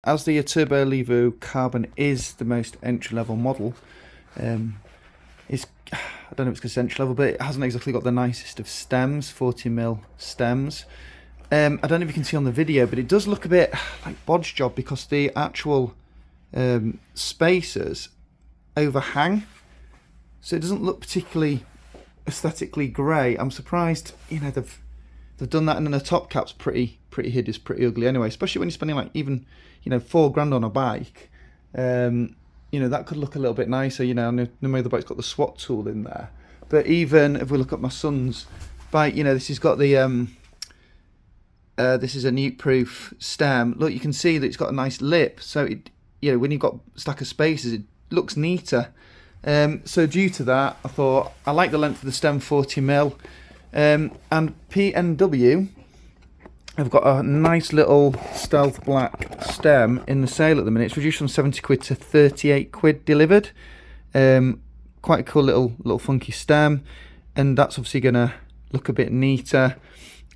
As the Turbo Levo Carbon is the most entry-level model, it's, I don't know if it's entry-level, but it hasn't exactly got the nicest of stems, 40mm stems. I don't know if you can see on the video, but it does look a bit like bodge job because the actual spacers overhang, so it doesn't look particularly aesthetically great. I'm surprised, you know, they've done that, and then the top cap's pretty hideous, pretty ugly anyway, especially when you're spending like even, you know, £4 on a bike. You know, that could look a little bit nicer. You know, no matter the bike's got the SWAT tool in there, but even if we look at my son's bike, you know, this has got the this is a nuke-proof stem. Look, you can see that it's got a nice lip, so it, you know, when you've got a stack of spacers, it looks neater. So due to that, I thought I like the length of the stem, 40mm, and P&W have got a nice little stealth black stem in the sale at the minute. It's reduced from 70 quid to 38 quid delivered. Quite a cool little funky stem, and that's obviously going to look a bit neater.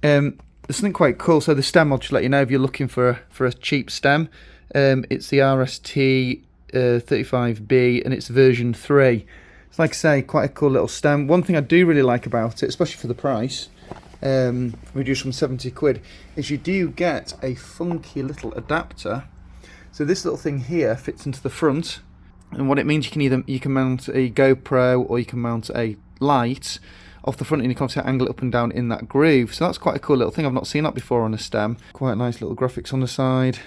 There's something quite cool. So the stem, I'll just let you know if you're looking for a cheap stem. It's the RST 35B, and it's version 3. It's, like I say, quite a cool little stem. One thing I do really like about it, especially for the price, reduced from 70 quid, is you do get a funky little adapter. So this little thing here fits into the front, and what it means, you can mount a GoPro or you can mount a light off the front, and you can obviously angle it up and down in that groove. So that's quite a cool little thing. I've not seen that before on a stem. Quite nice little graphics on the side.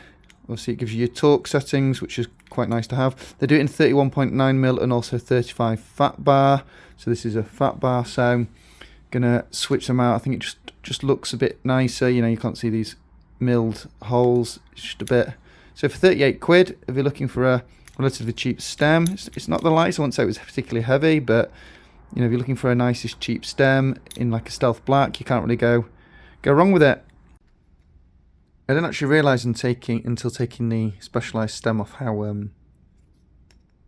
Obviously it gives you your torque settings, which is quite nice to have. They do it in 31.9mm and also 35 fat bar. So this is a fat bar, so I'm gonna switch them out. I think it just looks a bit nicer. You know, you can't see these milled holes. It's just a bit. So for 38 quid, if you're looking for a relatively cheap stem, it's not the lightest. I wouldn't say it was particularly heavy, but you know, if you're looking for a nicest cheap stem in like a stealth black, you can't really go wrong with it. I didn't actually realise until taking the Specialized stem off how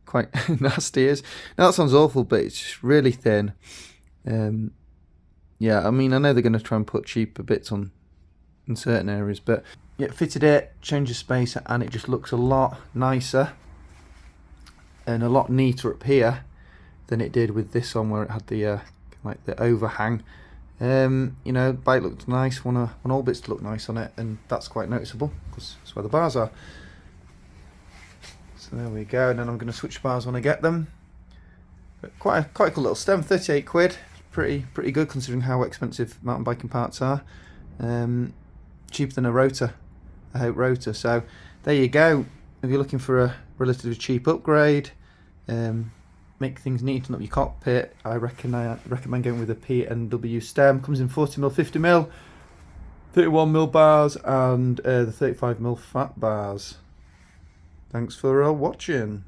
quite nasty it is. Now that sounds awful, but it's really thin. Yeah, I mean, I know they're going to try and put cheaper bits on in certain areas, but yeah, fitted it, changed the spacer, and it just looks a lot nicer and a lot neater up here than it did with this one, where it had the like the overhang. You know, bike looked nice. Want all bits to look nice on it, and that's quite noticeable because that's where the bars are. So there we go. And then I'm going to switch bars when I get them. But quite a cool little stem, 38 quid. Pretty good considering how expensive mountain biking parts are. Cheaper than a rotor, a Hope rotor. So there you go. If you're looking for a relatively cheap upgrade, make things neat and up your cockpit, I recommend going with a P&W stem. Comes in 40mm, 50mm, 31mm bars, and the 35mm fat bars. Thanks for watching.